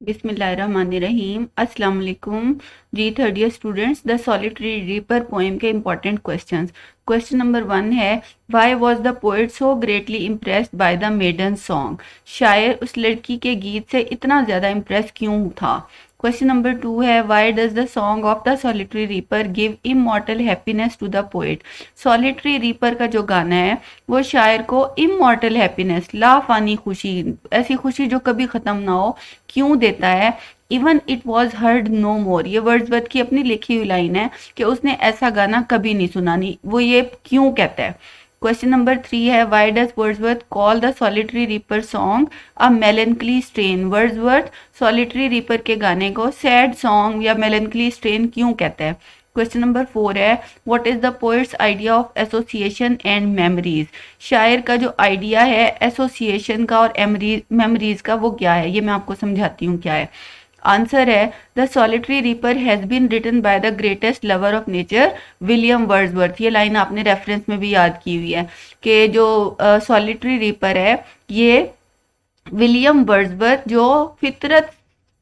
बिस्मिल्लाहिर्रहमानिर्रहीम। अस्सलाम वालेकुम जी। Third year students, the solitary reaper poem के इंपॉर्टेंट क्वेश्चंस। क्वेश्चन नंबर 1 है, why was the poet so greatly impressed by the maiden song. शायर उस लड़की के गीत से इतना ज़्यादा इम्प्रेस क्यों था। क्वेश्चन नंबर 2 है, why does the song of the solitary reaper give immortal happiness to the poet. Solitary reaper का जो गाना है वो शायर को इमॉर्टल हैप्पीनेस, लाफानी खुशी, ऐसी खुशी जो कभी ख़त्म ना हो, क्यों देता है। Even it was heard no more, ये वर्ड्सवर्थ की अपनी लिखी हुई लाइन है कि उसने ऐसा गाना कभी नहीं सुना, नहीं वो ये क्यों कहता है। क्वेश्चन नंबर 3 है, why does Wordsworth call the solitary reaper song a melancholy strain. Wordsworth solitary reaper के गाने को सैड सॉन्ग या मेलेंकली स्ट्रेन क्यों कहता है। क्वेश्चन नंबर 4 है, what is the poets idea of association and memories. शायर का जो आइडिया है एसोसिएशन का और मेमोरीज का वो क्या है, ये मैं आपको समझाती हूँ क्या है। आंसर है, the solitary reaper has been written by the greatest lover of nature William Wordsworth. ये लाइन आपने रेफरेंस में भी याद की हुई है कि जो सॉलिटरी रीपर है ये विलियम वर्ड्सवर्थ जो फितरत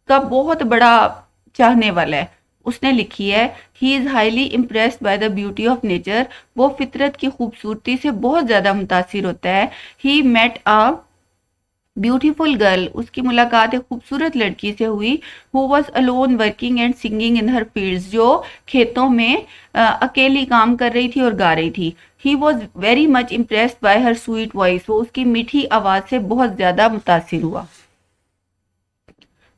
का बहुत बड़ा चाहने वाला है उसने लिखी है। He is highly impressed by the beauty of nature, वो फितरत की खूबसूरती से बहुत ज़्यादा मुतासिर होता है। He met a beautiful girl, उसकी मुलाकात एक खूबसूरत लड़की से हुई। Who was alone working and singing in her fields, जो खेतों में अकेली काम कर रही थी और गा रही थी। He was very much impressed by her sweet voice, वो उसकी मीठी आवाज़ से बहुत ज़्यादा मुतासिर हुआ।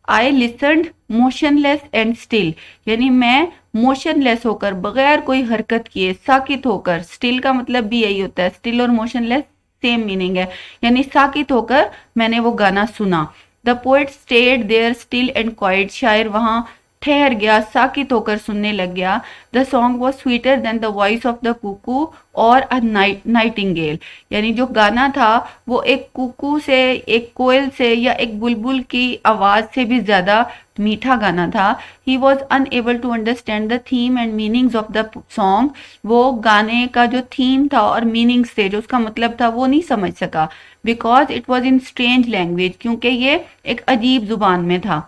आई लिसनड मोशनलेस एंड स्टिल, यानी मैं मोशनलेस होकर, बगैर कोई हरकत किए, साकित होकर। स्टिल का मतलब भी यही होता है, स्टिल और मोशनलेस सेम मीनिंग है, यानी साकित होकर मैंने वो गाना सुना। The poet stayed there still and quiet, शायर वहां ठहर गया, साकित होकर सुनने लग गया। The song was sweeter than the voice of the cuckoo or a Nightingale, यानी जो गाना था वो एक कुकू से, एक कोयल से या एक बुलबुल की आवाज से भी ज्यादा मीठा गाना था। He was unable to understand the theme and meanings of the song, वो गाने का जो थीम था और मीनिंग्स थे, जो उसका मतलब था, वो नहीं समझ सका। Because it was in strange language, क्योंकि ये एक अजीब जुबान में था।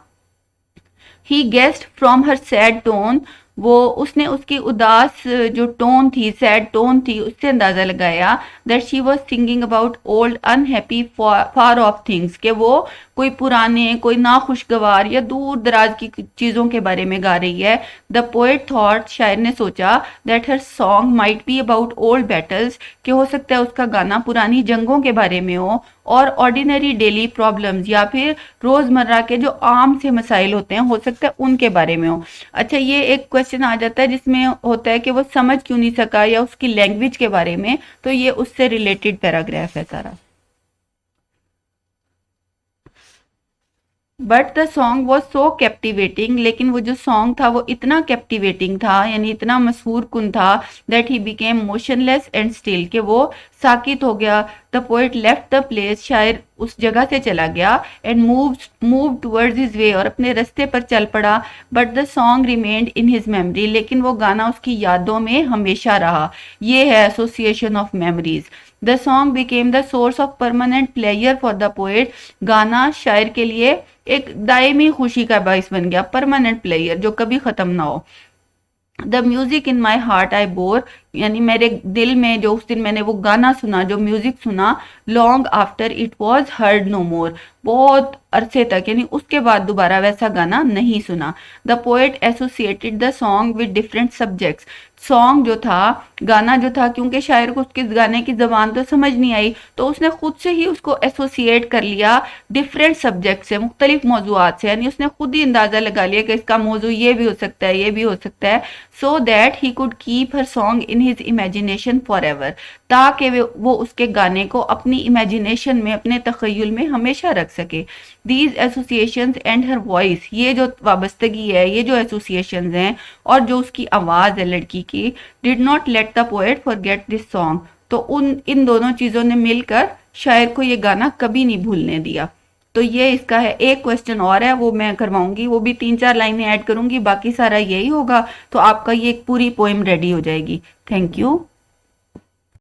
He guessed from her sad tone, वो उसने उसकी उदास जो टोन थी, सैड टोन थी, उससे अंदाजा लगाया that she was singing about old unhappy far of things, के वो कोई पुराने, कोई नाखुशगवार या दूर दराज की चीजों के बारे में गा रही है। द पोएट थॉट, शायर ने सोचा, that her song might be about old battles, कि हो सकता है उसका गाना पुरानी जंगों के बारे में हो, और ऑर्डिनरी डेली प्रॉब्लम्स, या फिर रोजमर्रा के जो आम से मसाइल होते हैं, हो सकता है उनके बारे में हो। अच्छा, ये एक क्वेश्चन आ जाता है जिसमें होता है कि वो समझ क्यों नहीं सका या उसकी लैंग्वेज के बारे में, तो ये उससे रिलेटेड पैराग्राफ है सारा। But the song was so captivating, लेकिन वो जो सॉन्ग था वो इतना कैप्टिवेटिंग था, यानी इतना मशहूर कुन था, that he became motionless and still, के वो साकित हो गया। The poet left the place, शायर उस जगह से चला गया, and move towards his way, और अपने रास्ते पर चल पड़ा। But the song remained in his memory, लेकिन वो गाना उसकी यादों में हमेशा रहा। ये है association of memories. The song became the source of permanent pleasure for the poet, गाना शायर के लिए एक दायमी खुशी का बाइस बन गया, परमानेंट प्लेयर जो कभी खत्म ना हो। The music in my heart I bore, यानी मेरे दिल में जो उस दिन मैंने वो गाना सुना, जो म्यूजिक सुना, long after it was heard no more, बहुत अरसे तक, यानी उसके बाद दोबारा वैसा गाना नहीं सुना। The poet associated the song with different subjects, song जो था, गाना जो था, क्योंकि शायर को उसके गाने की जबान तो समझ नहीं आई, तो उसने खुद से ही उसको एसोसिएट कर लिया डिफरेंट सब्जेक्ट से, मुख्तलिफ मौजूआत से, यानी उसने खुद ही अंदाजा लगा लिया कि इसका मौजू ये भी हो सकता है, ये भी हो सकता है, so that he could keep her song in his imagination for ever, ताकि वो उसके गाने को अपनी इमेजिनेशन में, अपने तखय्युल में हमेशा रख सके। These associations and her voice, ये जो वाबस्तगी है, ये जो एसोसिएशंस हैं और जो उसकी आवाज़ है लड़की की, did not let the poet forget this song, तो इन दोनों चीज़ों ने मिलकर शायर को ये गाना कभी नहीं भूलने दिया। तो ये इसका है। एक क्वेश्चन और है, वो मैं करवाऊंगी, वो भी 3-4 लाइनें ऐड करूंगी, बाकी सारा यही होगा, तो आपका ये एक पूरी पोएम रेडी हो जाएगी। Thank you.